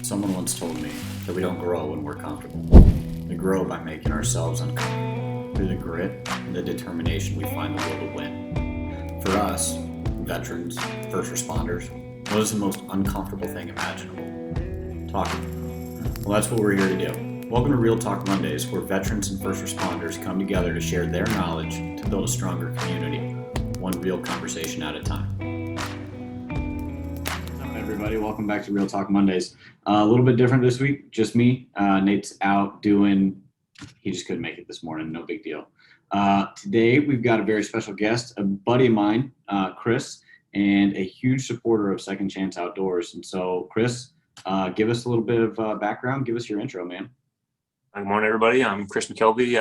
Someone once told me that we don't grow when we're comfortable. We grow by making ourselves uncomfortable, through the grit and the determination we find the will to win. For us, veterans, first responders, what is the most uncomfortable thing imaginable? Talking. Well, that's what we're here to do. Welcome to Real Talk Mondays, where veterans and first responders come together to share their knowledge to build a stronger community, one real conversation at a time. Everybody, welcome back to Real Talk Mondays. A little bit different this week, just me. Nate's out he just couldn't make it this morning, no big deal. Today we've got a very special guest, a buddy of mine, Chris, and a huge supporter of Second Chance Outdoors. And so, Chris, give us a little bit of background. Give us your intro, man. Good morning, everybody. I'm Chris McKelvy.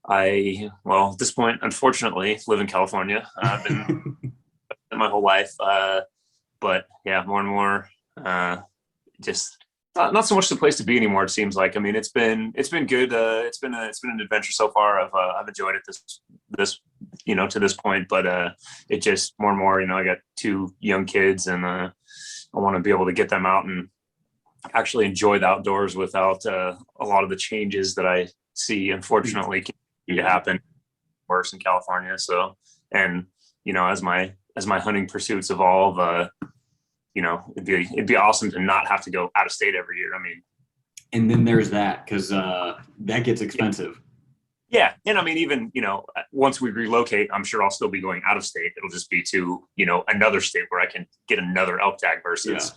At this point, unfortunately, live in California. I've been my whole life. But yeah, more and more, just not so much the place to be anymore. It seems like. I mean, it's been good. It's been an adventure so far. I've enjoyed it this to this point. But it just more and more. I got two young kids, and I want to be able to get them out and actually enjoy the outdoors without a lot of the changes that I see, unfortunately, continue to happen worse in California. So, and as my hunting pursuits evolve, it'd be awesome to not have to go out of state every year. I mean, and then there's that, because that gets expensive. Yeah. And I mean, even, once we relocate, I'm sure I'll still be going out of state. It'll just be to, another state where I can get another elk tag versus,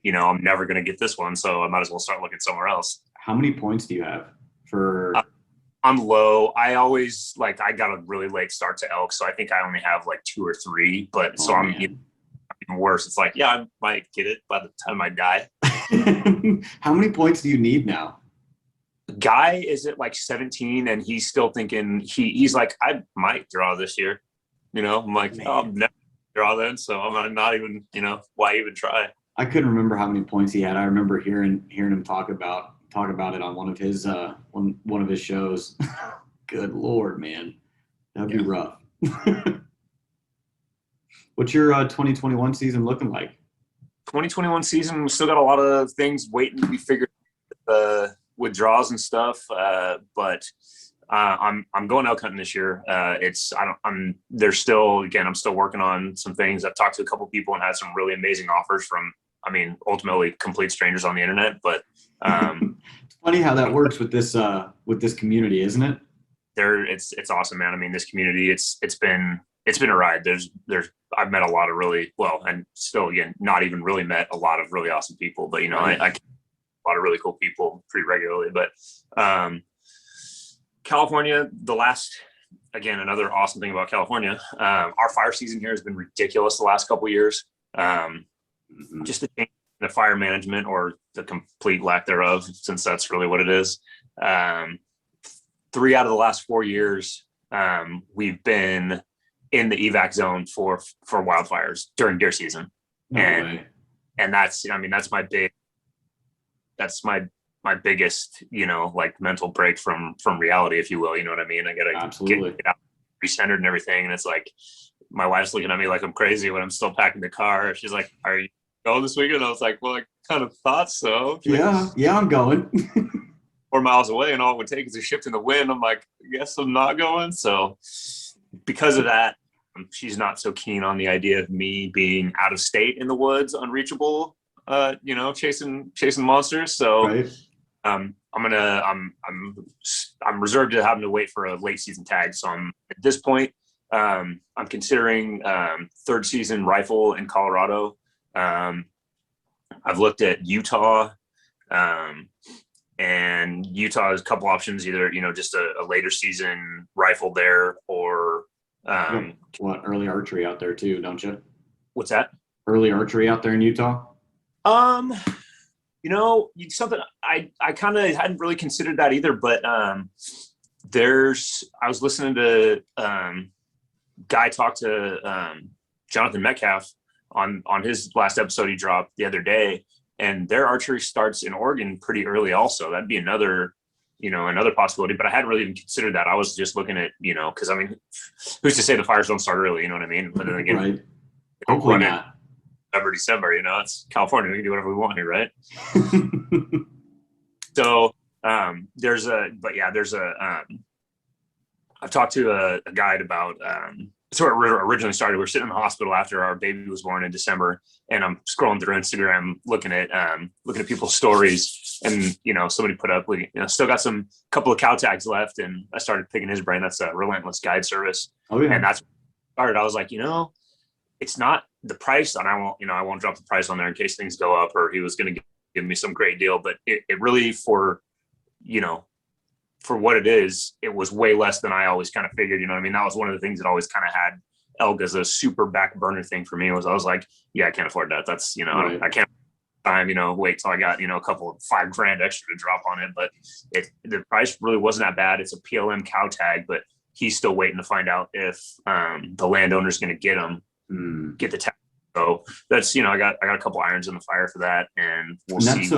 I'm never going to get this one. So I might as well start looking somewhere else. How many points do you have for? I'm low. I always I got a really late start to elk. So I think I only have 2 or 3, but I'm even worse. It's I might get it by the time I die. How many points do you need now? Guy is at 17, and he's still thinking he's like, I might draw this year. I'm like, I'll never draw then. So I'm not even, why even try? I couldn't remember how many points he had. I remember hearing him talk about it on one of his shows. Good Lord, man. That'd be rough. What's your 2021 season looking like? 2021 season, we still got a lot of things waiting to be figured with draws and stuff. But I'm going elk hunting this year. I'm still working on some things. I've talked to a couple people and had some really amazing offers from, ultimately complete strangers on the internet. But it's funny how that works with this community, isn't it? It's awesome, man. I mean, this community, it's been a ride. I've met a lot of really well, and still, again, not even really met a lot of really awesome people, but I a lot of really cool people pretty regularly. But California, another awesome thing about California, our fire season here has been ridiculous the last couple of years. Just the change in the fire management, or the complete lack thereof, since that's really what it is. 3 out of the last 4 years, we've been in the evac zone for wildfires during deer season. And that's my biggest, mental break from reality, if you will. You know what I mean? I gotta get out, recentered and everything. And it's my wife's looking at me like I'm crazy when I'm still packing the car. She's like, "Are you going this weekend?" I was like, "Well, I kind of thought so." Yeah, I'm going. 4 miles away, and all it would take is a shift in the wind. I'm like, I guess I'm not going. So because of that, she's not so keen on the idea of me being out of state in the woods, unreachable, chasing monsters. So right. I'm reserved to having to wait for a late season tag. So at this point, I'm considering third season rifle in Colorado. I've looked at Utah, and Utah has a couple options, either, just a later season rifle there, or early archery out there too, don't you? What's that? Early archery out there in Utah? Something I kind of hadn't really considered that either, but I was listening to Guy talk to Jonathan Metcalf on his last episode he dropped the other day, and their archery starts in Oregon pretty early also. That'd be another possibility, but I hadn't really even considered that. I was just looking at, because who's to say the fires don't start early, you know what I mean? But then again, right. Hopefully not. November, December, it's California. We can do whatever we want here, right? So I've talked to a guide about so it originally started. We were sitting in the hospital after our baby was born in December, and I'm scrolling through Instagram, looking at people's stories, and somebody put up, we still got some couple of cow tags left, and I started picking his brain. That's a Relentless Guide Service, and that's started. I was like, it's not the price, and I won't drop the price on there in case things go up, or he was going to give me some great deal, but it really for what it is, it was way less than I always kind of figured. That was one of the things that always kind of had elk as a super back burner thing for me. I was like, yeah, I can't afford that. That's right. I can't wait till I got a couple of $5,000 extra to drop on it. But the price really wasn't that bad. It's a PLM cow tag, but he's still waiting to find out if the landowner's going to get the tag. So that's I got a couple irons in the fire for that, and we'll see.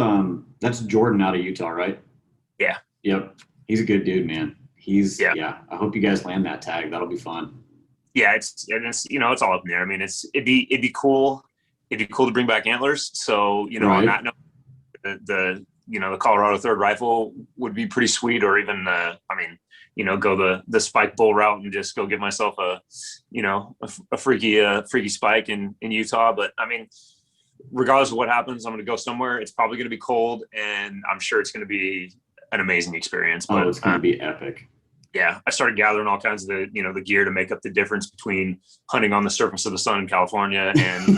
That's Jordan out of Utah, right? Yeah. Yep. He's a good dude, man. I hope you guys land that tag. That'll be fun. Yeah, it's it's all up in there. I mean, it'd be cool. It'd be cool to bring back antlers. So right. on that note, the Colorado third rifle would be pretty sweet, or even go the spike bull route and just go get myself a freaky spike in Utah. But I mean, regardless of what happens, I'm going to go somewhere. It's probably going to be cold, and I'm sure it's going to be an amazing experience. But it's going to be epic. Yeah, I started gathering all kinds of the gear to make up the difference between hunting on the surface of the sun in California and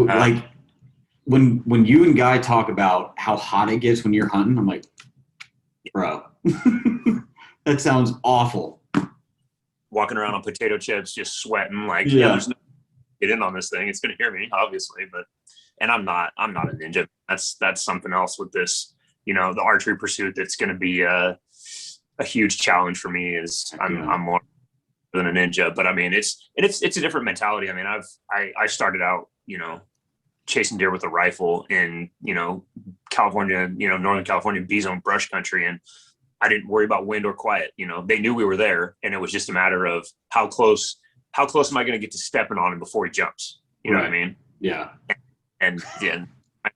like when you and Guy talk about how hot it gets when you're hunting, I'm like, bro, that sounds awful. Walking around on potato chips, just sweating, like there's no get in on this thing. It's going to hear me, obviously, and I'm not a ninja. That's something else with this, the archery pursuit. That's going to be a huge challenge for me. I'm more than a ninja, but I mean, it's a different mentality. I mean, I started out, chasing deer with a rifle in, California, Northern California bee zone brush country. And I didn't worry about wind or quiet. They knew we were there, and it was just a matter of how close am I going to get to stepping on him before he jumps? You know what I mean? Yeah. And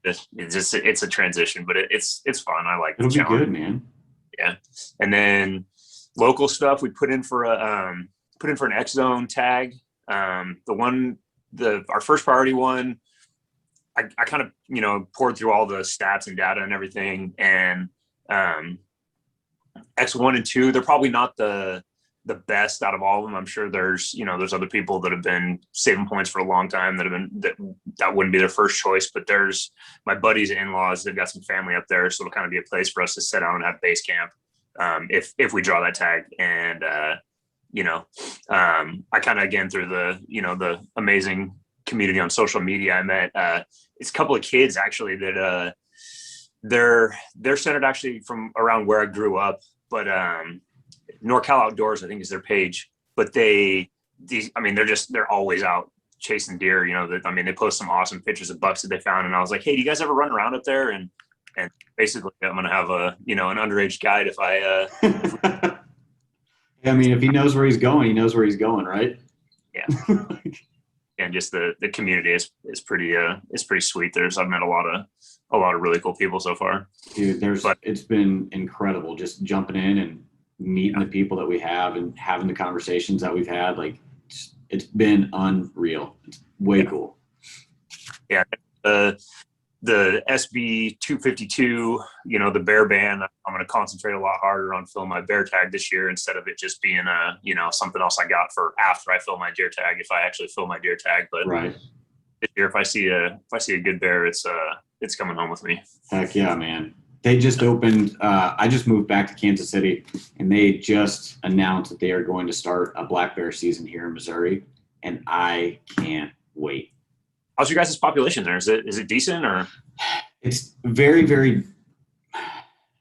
it's a transition, but it's fun. I like it'll the challenge. Be good, man. Yeah. And then local stuff, we put in for an X zone tag. Our first priority one, I kind of, poured through all the stats and data and everything. And X1 and 2, they're probably not the best out of all of them. I'm sure there's other people that have been saving points for a long time that wouldn't be their first choice, but there's my buddies' in-laws. They've got some family up there. So it'll kind of be a place for us to sit down and have base camp. If we draw that tag. And, I kind of, again, through the amazing community on social media, I met it's a couple of kids actually that they're centered actually from around where I grew up, but NorCal Outdoors, I think, is their page. But they're always out chasing deer. They post some awesome pictures of bucks that they found, and I was like, hey, do you guys ever run around up there? And basically, I'm gonna have an underage guide if I. I mean, if he knows where he's going, he knows where he's going, right? Yeah. And just the community is pretty sweet. I've met a lot of really cool people so far. Dude, it's been incredible just jumping in and meeting the people that we have and having the conversations that we've had. Like it's been unreal. It's way cool. Yeah. The SB 252, the bear band, I'm going to concentrate a lot harder on filling my bear tag this year instead of it just being something else I got for after I fill my deer tag, if I actually fill my deer tag. But right. This year, if I see a good bear, it's coming home with me. Heck yeah, man. They just opened, I just moved back to Kansas City, and they just announced that they are going to start a black bear season here in Missouri, and I can't wait. How's your guys' population there? Is it decent, or? It's very, very,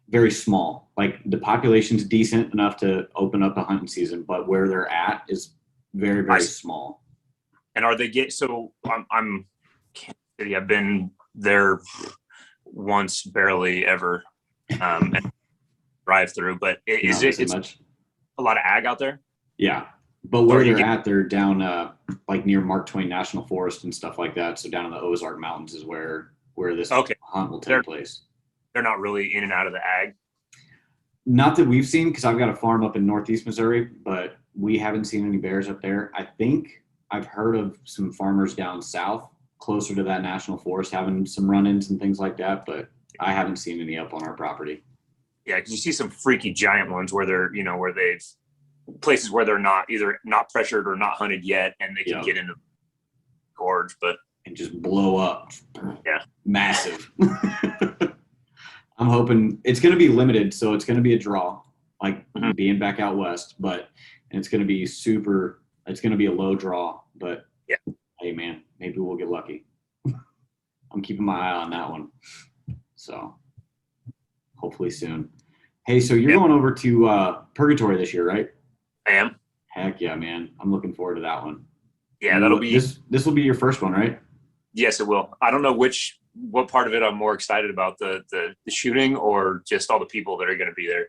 very small. Like the population's decent enough to open up a hunting season, but where they're at is very, very small. And are they so I'm Kansas City. I've been there once, barely ever, and drive through. But it's a lot of ag out there. Yeah. But where they're at, they're down like near Mark Twain National Forest and stuff like that. So down in the Ozark Mountains is where this hunt will take place. They're not really in and out of the ag. Not that we've seen, because I've got a farm up in Northeast Missouri, but we haven't seen any bears up there. I think I've heard of some farmers down south, closer to that national forest, having some run-ins and things like that, but I haven't seen any up on our property. Yeah, because you see some freaky giant ones where they're, where they've places where they're either not pressured or not hunted yet, and they can get into the gorge, and just blow up. Yeah, massive. I'm hoping it's going to be limited, so it's going to be a draw, like being back out west, and it's going to be it's going to be a low draw, but hey man, maybe we'll get lucky. I'm keeping my eye on that one. So hopefully soon. Hey, so you're going over to Purgatory this year, right? I am. Heck yeah, man. I'm looking forward to that one. Yeah, that'll be this will be your first one, right? Yes, it will. I don't know what part of it I'm more excited about, the shooting or just all the people that are going to be there.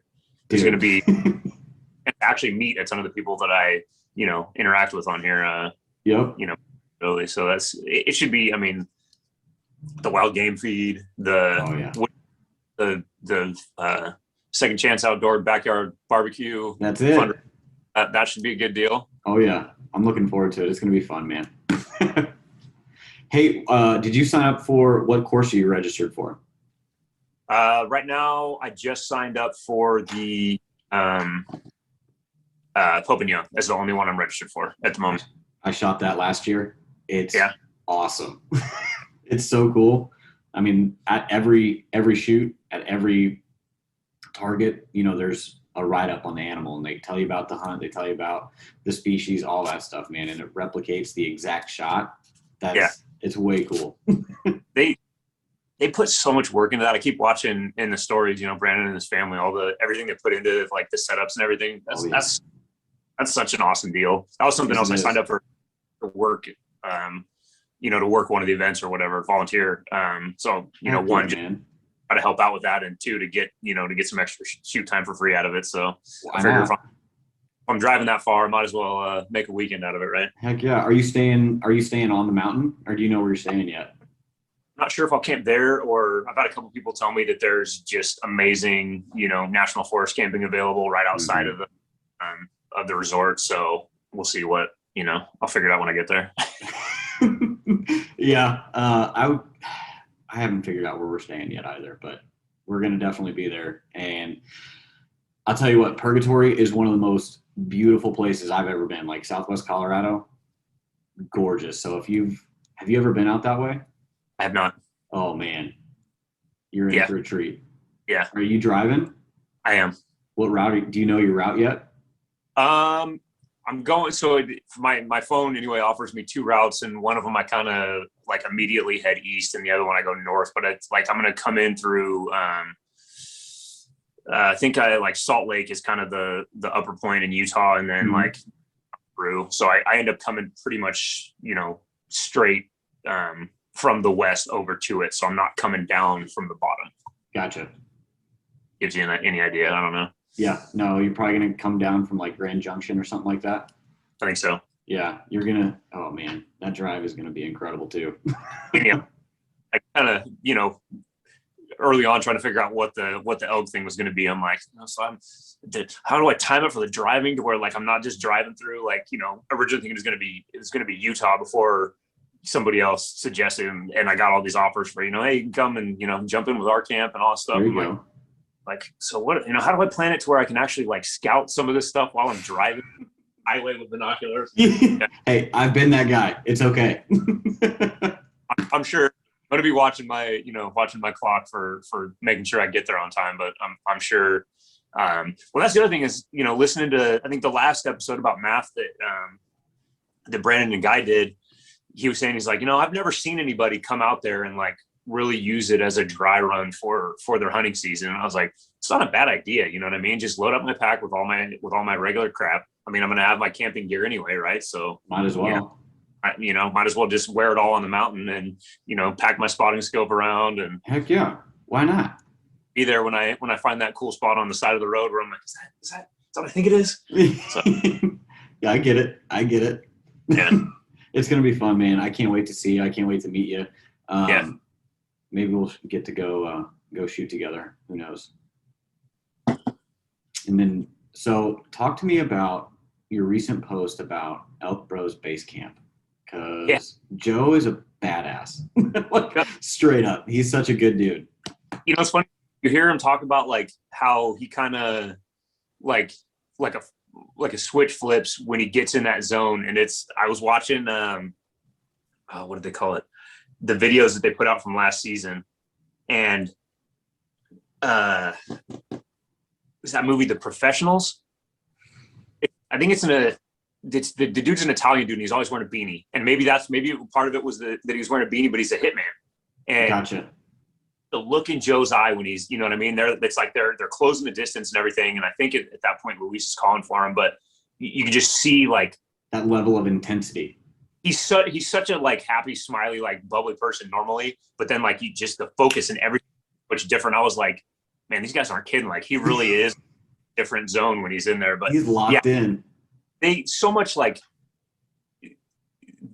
There's going to be and actually meet a ton of the people that I, interact with on here. Really. So it should be, I mean, the wild game feed, the second chance outdoor backyard barbecue. That's it. That should be a good deal. Oh yeah. I'm looking forward to it. It's going to be fun, man. Hey, did you sign up for what course are you registered for? Right now, I just signed up for the Pope and Young. That's the only one I'm registered for at the moment. I shot that last year. It's awesome. It's so cool. I mean, at every shoot, at every target, there's a write-up on the animal, and they tell you about the hunt, they tell you about the species, all that stuff, man, and it replicates the exact shot. It's way cool. They put so much work into that. I keep watching in the stories, Brandon and his family, everything they put into like the setups and everything. That's such an awesome deal. That was something else I signed up for to work, to work one of the events or whatever, volunteer. So, one, just try to help out with that, and two, to get some extra shoot time for free out of it. So I figure if I'm driving that far, I might as well make a weekend out of it, right? Heck yeah. Are you staying on the mountain, or do you know where you're staying yet? I'm not sure if I'll camp there, or I've had a couple people tell me that there's just amazing, national forest camping available right outside of the resort. So we'll see what, I'll figure it out when I get there. Yeah. I haven't figured out where we're staying yet either, but we're going to definitely be there. And I'll tell you what, Purgatory is one of the most beautiful places I've ever been, like Southwest Colorado. Gorgeous. So have you ever been out that way? I have not. Oh man, you're in for a treat. Yeah. Are you driving? I am. What route? Do you know your route yet? I'm going. So my phone anyway offers me two routes, and one of them I kind of like immediately head east, and the other one I go north. But it's like I'm going to come in through. I think Salt Lake is kind of the upper point in Utah, and then through. So I end up coming pretty much straight from the west over to it. So I'm not coming down from the bottom. Gotcha. Gives you any idea? I don't know. Yeah, no, you're probably going to come down from like Grand Junction or something like that. I think so. Yeah, you're going to, oh man, that drive is going to be incredible too. Yeah. I kind of, early on trying to figure out what the elk thing was going to be. I'm like, how do I time it for the driving to where like, I'm not just driving through originally thinking it was going to be Utah before somebody else suggested. And I got all these offers for, hey, you can come and, jump in with our camp and all that stuff. There you go. Like, so what, how do I plan it to where I can actually scout some of this stuff while I'm driving highway with binoculars? Hey, I've been that guy. It's okay. I'm sure I'm going to be watching my clock for making sure I get there on time, but I'm sure. Well, that's the other thing is, listening to, I think the last episode about math that Brandon and Guy did, he was saying, he's like, I've never seen anybody come out there and really use it as a dry run for their hunting season. And I was like, it's not a bad idea. You know what I mean? Just load up my pack with all my regular crap. I mean, I'm going to have my camping gear anyway, right? So might as well. Might as well just wear it all on the mountain and, pack my spotting scope around and heck yeah. Why not? Be there when I find that cool spot on the side of the road where I'm like, is that what I think it is? So. I get it. Yeah. It's gonna be fun, man. I can't wait to see you. I can't wait to meet you. Yeah. Maybe we'll get to go shoot together. Who knows? And then, so talk to me about your recent post about Elk Bros Base Camp, because Joe is a badass. Like, straight up, he's such a good dude. You know, it's funny. You hear him talk about like how he kind of like a switch flips when he gets in that zone. And I was watching what did they call it? The videos that they put out from last season, and was that movie The Professionals? I think it's the dude's an Italian dude and he's always wearing a beanie. And maybe part of it was that he was wearing a beanie, but he's a hitman. And Gotcha. the look in Joe's eye when he's, you know what I mean? It's like they're closing the distance and everything. And I think at that point, Luis is calling for him, but you can just see like that level of intensity. He's such a like happy, smiley, like bubbly person normally, but then like the focus and everything much different. I was like, man, these guys aren't kidding. Like he really is a different zone when he's in there, but he's locked in. They so much like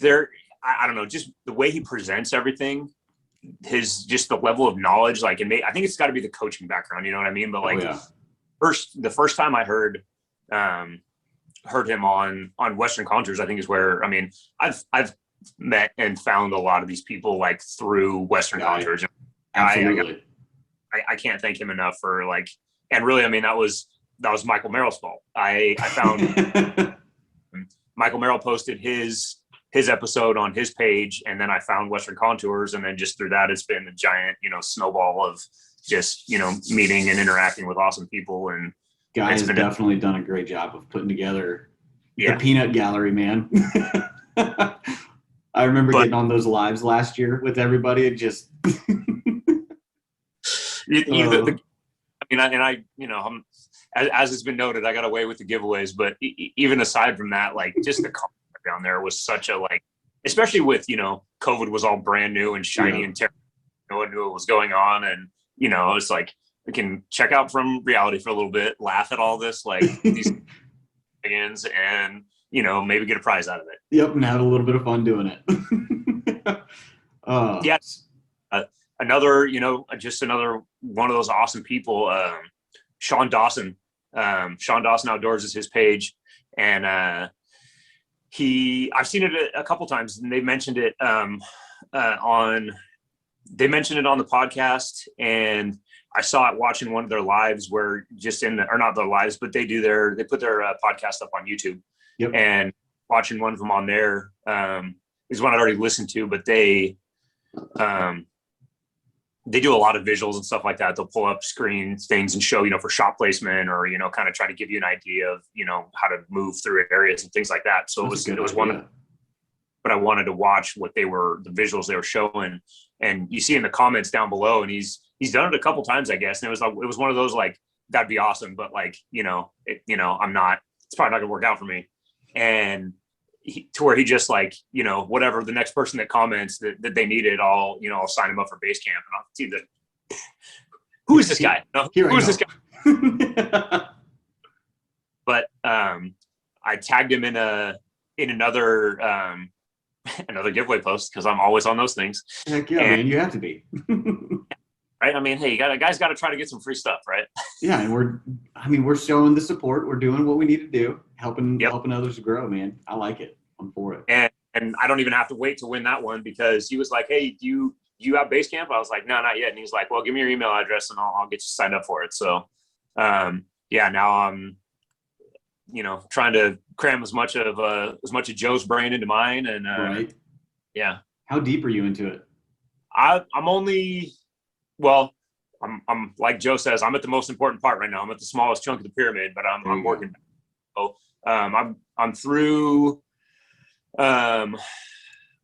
I don't know, just the way he presents everything, just the level of knowledge, like, and I think it's got to be the coaching background, you know what I mean? But like the first time I heard him on Western Contours, I think is where, I mean, I've met and found a lot of these people like through Western Contours. Absolutely. I can't thank him enough for like, and really, I mean, that was Michael Merrill's fault. I found Michael Merrill posted his episode on his page, and then I found Western Contours, and then just through that, it's been a giant, snowball of just, meeting and interacting with awesome people. And Guy has definitely done a great job of putting together the peanut gallery, man. I remember getting on those lives last year with everybody. It just, as has been noted, I got away with the giveaways, but even aside from that, like just the content down there was such a like, especially with, COVID was all brand new and shiny and terrible. No one knew what was going on. And, it's like, we can check out from reality for a little bit, laugh at all this, like these fans, and, maybe get a prize out of it. Yep. And have a little bit of fun doing it. Yes. Another, just another one of those awesome people, Sean Dawson. Sean Dawson Outdoors is his page. And I've seen it a couple times, and they mentioned it on the podcast, and I saw it watching one of their lives where or not their lives, but they put their podcast up on YouTube. Yep. And watching one of them on there is one I'd already listened to, but they do a lot of visuals and stuff like that. They'll pull up screen things and show, for shot placement, or, kind of try to give you an idea of, how to move through areas and things like that. So it was one, but I wanted to watch the visuals they were showing. And you see in the comments down below, and he's done it a couple times, I guess. And it was one of those, like, that'd be awesome, but like, I'm not, it's probably not gonna work out for me. And to where he just like, whatever the next person that comments that they needed, I'll sign him up for base camp. And I'll see who is this guy? Who is this guy? But I tagged him in another giveaway post, because I'm always on those things. Heck yeah, man, you have to be. Right? I mean, hey, guys got to try to get some free stuff, right? Yeah, and we're showing the support. We're doing what we need to do, helping others grow, man. I like it. I'm for it. And I don't even have to wait to win that one, because he was like, hey, do you have base camp? I was like, no, not yet. And he's like, well, give me your email address and I'll get you signed up for it. So, now I'm, trying to cram as much of Joe's brain into mine. And right. Yeah. How deep are you into it? I'm like Joe says, I'm at the most important part right now. I'm at the smallest chunk of the pyramid, but I'm working. So I'm through. I'm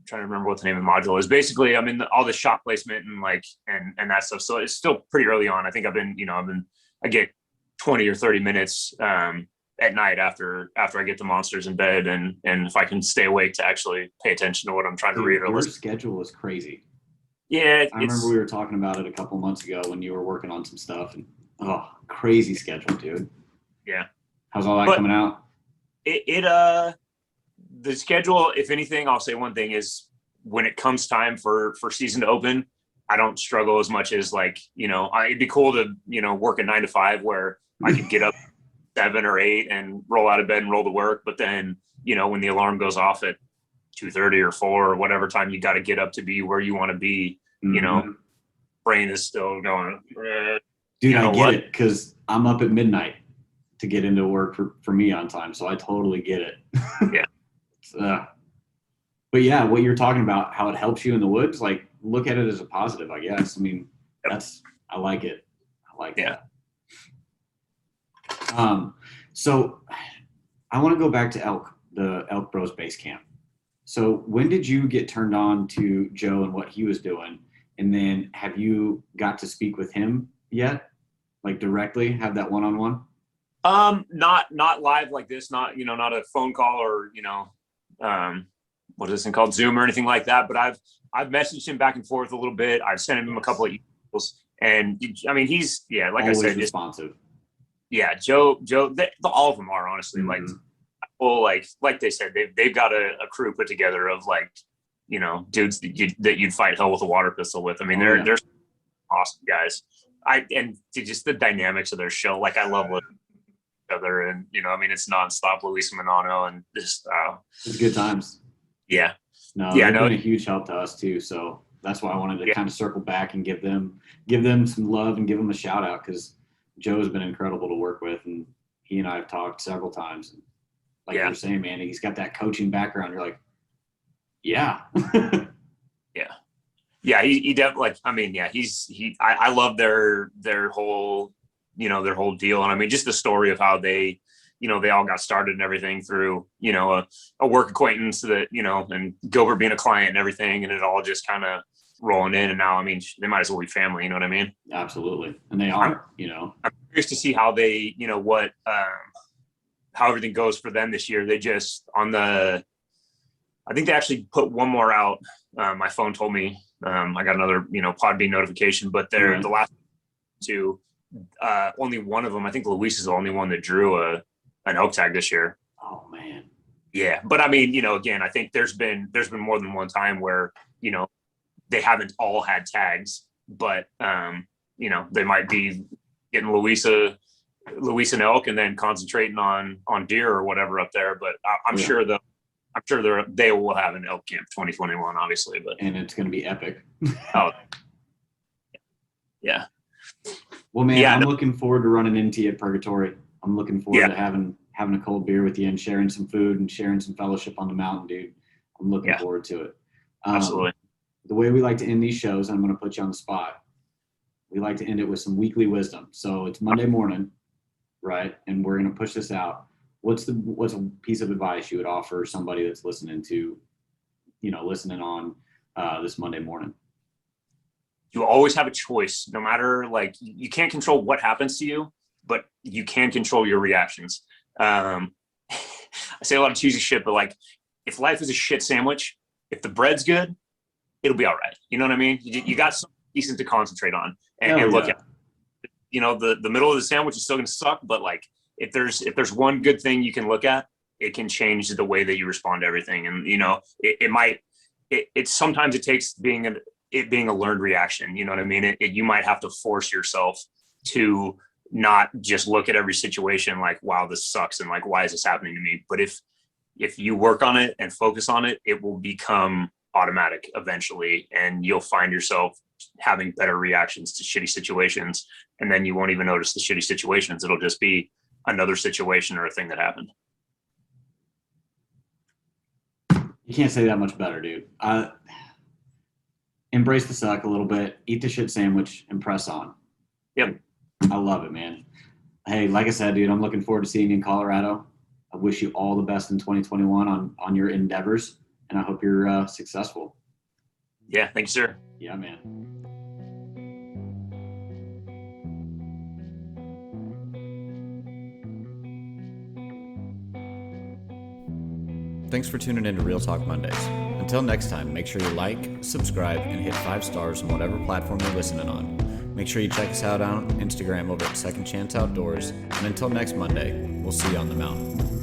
trying to remember what the name of the module is. Basically, I'm in all the shot placement and like and that stuff. So it's still pretty early on. I think I get 20 or 30 minutes at night after I get the monsters in bed, and if I can stay awake to actually pay attention to what I'm trying to read or your listen. schedule is crazy. Yeah, I remember we were talking about it a couple months ago when you were working on some stuff, and crazy schedule, dude. Yeah. How's all that coming out? The schedule, if anything, I'll say one thing is when it comes time for season to open, I don't struggle as much as like, it'd be cool to, work a 9 to 5 where I could get up 7 or 8 and roll out of bed and roll to work. But then, when the alarm goes off at 2:30 or 4 or whatever time you got to get up to be where you want to be, brain is still going, dude, I get it. 'Cause I'm up at midnight to get into work for me on time. So I totally get it. Yeah. But yeah, what you're talking about, how it helps you in the woods, like look at it as a positive, I guess. I mean, I like it. Yeah. So I want to go back to the Elk Bros base camp. So when did you get turned on to Joe and what he was doing? And then have you got to speak with him yet? Like directly have that one-on-one? Not live like this, not a phone call or, what is this thing called, Zoom or anything like that. But I've messaged him back and forth a little bit. I've sent him a couple of emails, and I mean, he's like always I said, responsive. Joe, all of them are honestly Mm-hmm. like they said, they've got a crew put together of dudes that you'd fight hell with a water pistol with. I mean, they're awesome guys. Just the dynamics of their show. Like I love each other, and I mean, it's nonstop. Luis Manano and just it's good times. Yeah. No, they've been a huge help to us too. So that's why I wanted to kind of circle back and give them some love and give them a shout out, because Joe's been incredible to work with, and he and I have talked several times. And like you're saying, man, he's got that coaching background. You're like, yeah. Yeah, he definitely, I mean, I love their whole, their whole deal. And I mean, just the story of how they, they all got started and everything through, a work acquaintance that, and Gilbert being a client and everything. And it all just kind of rolling in. And now, I mean, they might as well be family, you know what I mean? Absolutely. And they are, I'm curious to see how they, how everything goes for them this year. They just I think they actually put one more out. My phone told me, I got another, Podbean notification, but they're the last two, only one of them. I think Luis is the only one that drew an elk tag this year. Oh man. Yeah. But I mean, again, I think there's been more than one time where, they haven't all had tags, but, they might be getting Luis and elk and then concentrating on deer or whatever up there. But I'm sure they will have an elk camp 2021, obviously, and it's going to be epic. Oh, yeah. Well, man, I'm looking forward to running into you at Purgatory. I'm looking forward to having a cold beer with you and sharing some food and sharing some fellowship on the mountain, dude. I'm looking forward to it. Absolutely. The way we like to end these shows, I'm going to put you on the spot. We like to end it with some weekly wisdom. So it's Monday morning, right? And we're going to push this out. What's a piece of advice you would offer somebody that's listening on this Monday morning? You always have a choice, no matter you can't control what happens to you, but you can control your reactions. I say a lot of cheesy shit, but if life is a shit sandwich, if the bread's good, it'll be all right. You know what I mean? You got something decent to concentrate on and look at. The middle of the sandwich is still going to suck, but if there's one good thing you can look at, it can change the way that you respond to everything. And, sometimes it takes being a learned reaction. You know what I mean? You might have to force yourself to not just look at every situation like, wow, this sucks. And why is this happening to me? But if you work on it and focus on it, it will become automatic eventually. And you'll find yourself having better reactions to shitty situations. And then you won't even notice the shitty situations. It'll just be another situation or a thing that happened. You can't say that much better, dude. Embrace the suck a little bit, eat the shit sandwich, and press on. Yep. I love it, man. Hey, like I said, dude, I'm looking forward to seeing you in Colorado. I wish you all the best in 2021 on your endeavors, and I hope you're successful. Yeah, thank you, sir. Yeah, man. Thanks for tuning in to Real Talk Mondays. Until next time, make sure you like, subscribe, and hit 5 stars on whatever platform you're listening on. Make sure you check us out on Instagram over at Second Chance Outdoors. And until next Monday, we'll see you on the mountain.